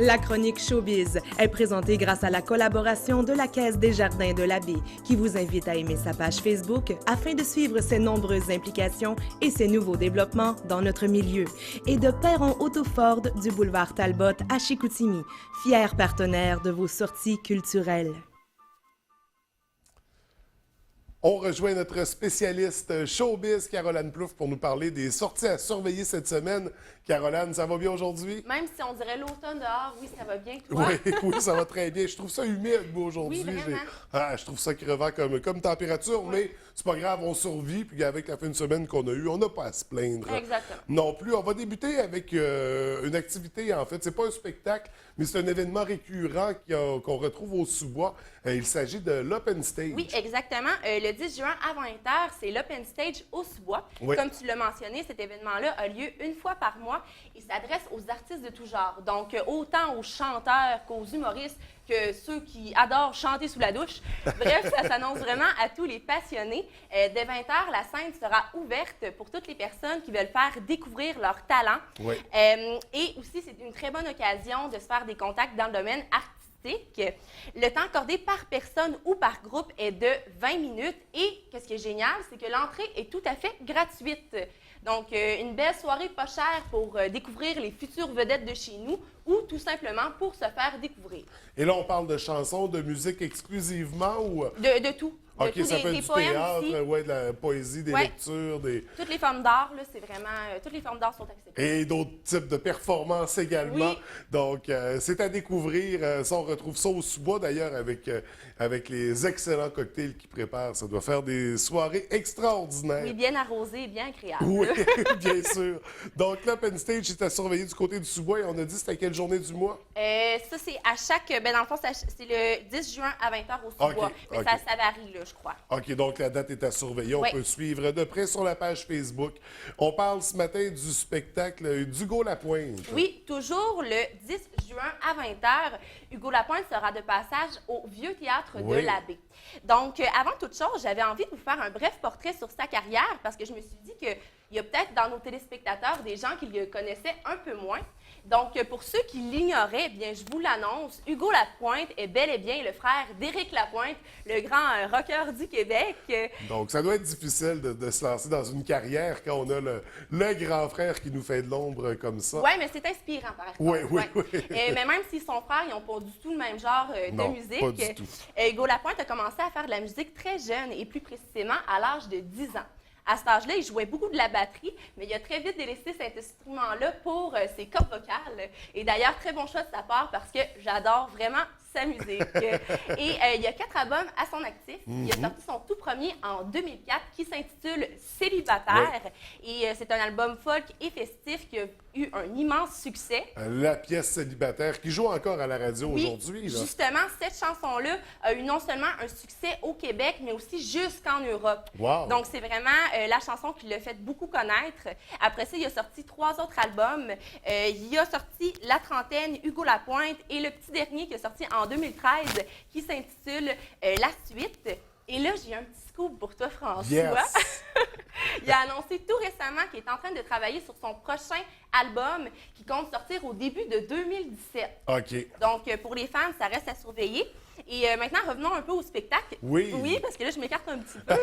La chronique Showbiz est présentée grâce à la collaboration de la Caisse des Jardins de la Baie, qui vous invite à aimer sa page Facebook afin de suivre ses nombreuses implications et ses nouveaux développements dans notre milieu. Et de Perron Autoford du boulevard Talbot à Chicoutimi, fier partenaire de vos sorties culturelles. On rejoint notre spécialiste showbiz, Caroline Plouffe, pour nous parler des sorties à surveiller cette semaine. Caroline, ça va bien aujourd'hui? Même si on dirait l'automne dehors, oui, ça va bien, toi? Oui, ça va très bien. Je trouve ça humide, moi, aujourd'hui. Oui, vraiment. Je trouve ça crevant comme température, mais c'est pas grave, on survit. Puis avec la fin de semaine qu'on a eue, on n'a pas à se plaindre. Exactement. Non plus. On va débuter avec une activité, en fait. C'est pas un spectacle, mais c'est un événement récurrent qu'on retrouve au sous-bois. Il s'agit de l'Open Stage. Oui, exactement. Le 10 juin à 20h, c'est l'Open Stage au sous-bois. Oui. Comme tu l'as mentionné, cet événement-là a lieu une fois par mois. Il s'adresse aux artistes de tout genre. Donc, autant aux chanteurs qu'aux humoristes, que ceux qui adorent chanter sous la douche. Bref, ça s'annonce vraiment à tous les passionnés. Dès 20h, la scène sera ouverte pour toutes les personnes qui veulent faire découvrir leur talent. Oui. Et aussi, c'est une très bonne occasion de se faire des contacts dans le domaine artistique. Le temps accordé par personne ou par groupe est de 20 minutes. Et ce qui est génial, c'est que l'entrée est tout à fait gratuite. Donc, une belle soirée pas chère pour découvrir les futures vedettes de chez nous ou tout simplement pour se faire découvrir. Et là, on parle de chansons, de musique exclusivement ou... De tout. De OK, tout, ça peut des être du poèmes théâtre, aussi. de la poésie, des lectures, des... Toutes les formes d'art, là, c'est vraiment... toutes les formes d'art sont acceptées. Et d'autres types de performances également. Oui. Donc, c'est à découvrir. Ça, on retrouve ça au sous-bois, d'ailleurs, avec les excellents cocktails qu'ils préparent. Ça doit faire des soirées extraordinaires. Oui, bien arrosé et bien agréable. Oui, bien sûr. Donc, l'Open Stage est à surveiller du côté du sous-bois. Et on a dit, c'était à quelle journée du mois? Ça, c'est à chaque... Ben, dans le fond, c'est le 10 juin à 20h au sous-bois. OK, Mais OK. ça varie, là, je crois. OK, donc la date est à surveiller. On Oui. peut suivre de près sur la page Facebook. On parle ce matin du spectacle d'Hugo Lapointe. Oui, toujours le 10 juin à 20h, Hugo Lapointe sera de passage au Vieux Théâtre de Oui. la Baie. Donc, avant toute chose, j'avais envie de vous faire un bref portrait sur sa carrière parce que je me suis dit qu'il y a peut-être dans nos téléspectateurs des gens qui le connaissaient un peu moins. Donc, pour ceux qui l'ignoraient, eh bien, je vous l'annonce, Hugo Lapointe est bel et bien le frère d'Éric Lapointe, le grand rocker du Québec. Donc, ça doit être difficile de se lancer dans une carrière quand on a le grand frère qui nous fait de l'ombre comme ça. Oui, mais c'est inspirant, par exemple. Oui, oui, Ouais. oui. Mais même si son frère, ils n'ont pas du tout le même genre Non, de musique. pas du tout. Hugo Lapointe a commencé à faire de la musique très jeune et plus précisément à l'âge de 10 ans. À cet âge-là, il jouait beaucoup de la batterie, mais il a très vite délaissé cet instrument-là pour ses cordes vocales. Et d'ailleurs, très bon choix de sa part parce que j'adore vraiment sa musique. Et il y a 4 albums à son actif. Il a sorti son tout premier en 2004 qui s'intitule Célibataire. Et c'est un album folk et festif qui a eu un immense succès. La pièce Célibataire qui joue encore à la radio Oui, aujourd'hui. là. justement, cette chanson-là a eu non seulement un succès au Québec, mais aussi jusqu'en Europe. Wow. Donc, c'est vraiment la chanson qui l'a fait beaucoup connaître. Après ça, il a sorti 3 autres albums. Il a sorti La Trentaine, Hugo Lapointe et le petit dernier qui est sorti en 2013 qui s'intitule La Suite. Et là, j'ai un petit scoop pour toi, François. Yes. Il a annoncé tout récemment qu'il est en train de travailler sur son prochain album qui compte sortir au début de 2017. OK. Donc, pour les fans, ça reste à surveiller. Et maintenant, revenons un peu au spectacle. Oui. Oui, parce que là, je m'écarte un petit peu.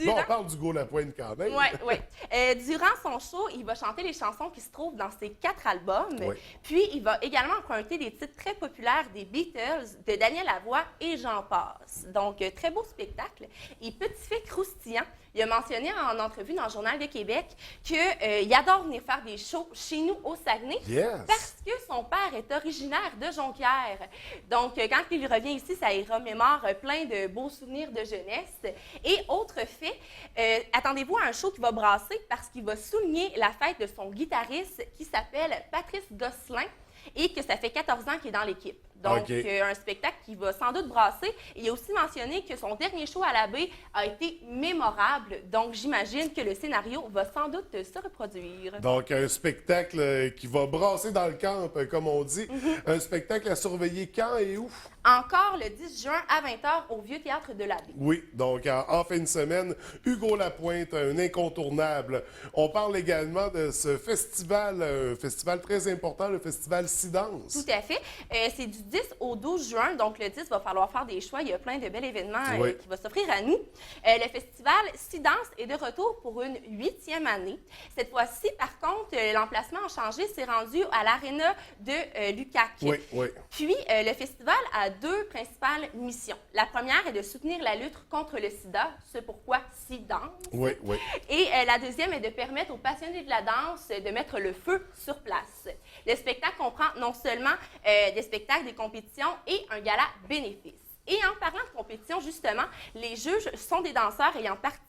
Bon, on parle d'Hugo Lapointe quand même. Oui. Durant son show, il va chanter les chansons qui se trouvent dans ses 4 albums. Oui. Puis, il va également emprunter des titres très populaires des Beatles, de Daniel Lavoie et j'en passe. Donc, très beau spectacle. Et petit fait croustillant, il a mentionné en entrevue dans le Journal de Québec qu'il adore venir faire des shows chez nous au Saguenay Yes. parce que son père est originaire de Jonquière. Donc, quand il revient ici, ça y remémore plein de beaux souvenirs de jeunesse. Et autre fait, attendez-vous à un show qui va brasser parce qu'il va souligner la fête de son guitariste qui s'appelle Patrice Gosselin et que ça fait 14 ans qu'il est dans l'équipe. Donc, OK. un spectacle qui va sans doute brasser. Il a aussi mentionné que son dernier show à la Baie a été mémorable. Donc, j'imagine que le scénario va sans doute se reproduire. Donc, un spectacle qui va brasser dans le camp, comme on dit. Un spectacle à surveiller quand et où? encore le 10 juin à 20h au Vieux Théâtre de l'Abbé. Oui, donc en fin de semaine, Hugo Lapointe, un incontournable. On parle également de ce festival, un festival très important, le festival Sidance. Tout à fait. C'est du 10 au 12 juin, donc le 10, va falloir faire des choix. Il y a plein de bels événements Oui. qui vont s'offrir à nous. Le festival Sidance est de retour pour une 8e année. Cette fois-ci, par contre, l'emplacement a changé. C'est rendu à l'aréna de l'UQAC. Oui, oui. Puis, le festival a deux principales missions. La première est de soutenir la lutte contre le sida, c'est pourquoi Sidance. Oui, oui. Et la deuxième est de permettre aux passionnés de la danse de mettre le feu sur place. Le spectacle comprend non seulement des spectacles, des compétitions et un gala bénéfice. Et en parlant de compétition, justement, les juges sont des danseurs ayant participé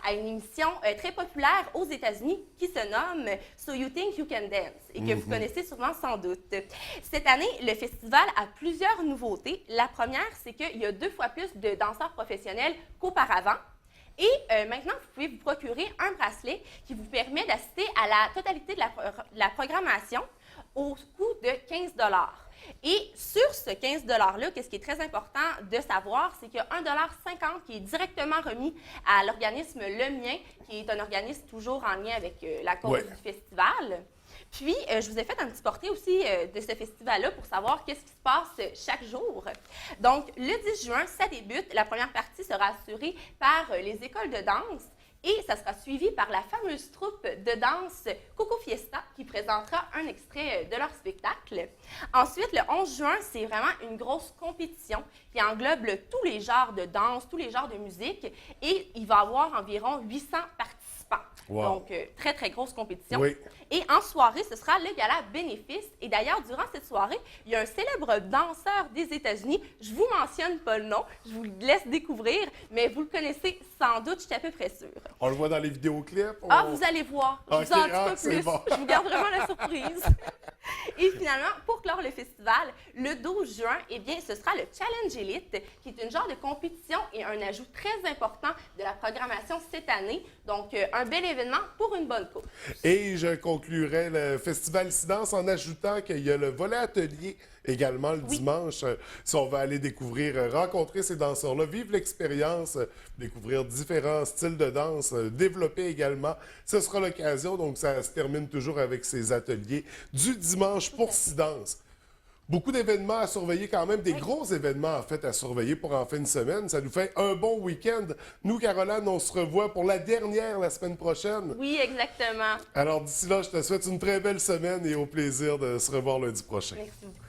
à une émission très populaire aux États-Unis qui se nomme So You Think You Can Dance et que vous connaissez sûrement sans doute. Cette année, le festival a plusieurs nouveautés. La première, c'est qu'il y a 2 fois plus de danseurs professionnels qu'auparavant. Et maintenant, vous pouvez vous procurer un bracelet qui vous permet d'assister à la totalité de la programmation au coût de 15 $. Et sur ce 15 $-là, qu'est-ce qui est très important de savoir, c'est qu'il y a 1,50 $ qui est directement remis à l'organisme Le Mien, qui est un organisme toujours en lien avec la cause du festival. Puis, je vous ai fait un petit portrait aussi de ce festival-là pour savoir qu'est-ce qui se passe chaque jour. Donc, le 10 juin, ça débute. La première partie sera assurée par les écoles de danse. Et ça sera suivi par la fameuse troupe de danse Coco Fiesta qui présentera un extrait de leur spectacle. Ensuite, le 11 juin, c'est vraiment une grosse compétition qui englobe tous les genres de danse, tous les genres de musique. Et il va y avoir environ 800 participants. Wow. Donc, très, très grosse compétition. Oui. Et en soirée, ce sera le gala bénéfice. Et d'ailleurs, durant cette soirée, il y a un célèbre danseur des États-Unis. Je vous mentionne pas le nom, je vous le laisse découvrir, mais vous le connaissez sans doute, je suis à peu près sûre. On le voit dans les vidéoclips? Ah, vous allez voir. Je vous en dis pas c'est plus. bon. Je vous garde vraiment la surprise. Et finalement, pour clore le festival, le 12 juin, eh bien, ce sera le Challenge Elite, qui est une genre de compétition et un ajout très important de la programmation cette année. Donc, un bel événement pour une bonne cause. Et je conclurai le festival Sidance en ajoutant qu'il y a le volet atelier également le dimanche. Si on va aller découvrir, rencontrer ces danseurs-là, vivre l'expérience, découvrir différents styles de danse, développer également. Ce sera l'occasion, donc ça se termine toujours avec ces ateliers du dimanche pour Sidance. Beaucoup d'événements à surveiller quand même, des gros événements en fait à surveiller pour en fin de semaine. Ça nous fait un bon week-end. Nous, Caroline, on se revoit pour la dernière la semaine prochaine. Oui, exactement. Alors d'ici là, je te souhaite une très belle semaine et au plaisir de se revoir lundi prochain. Merci beaucoup.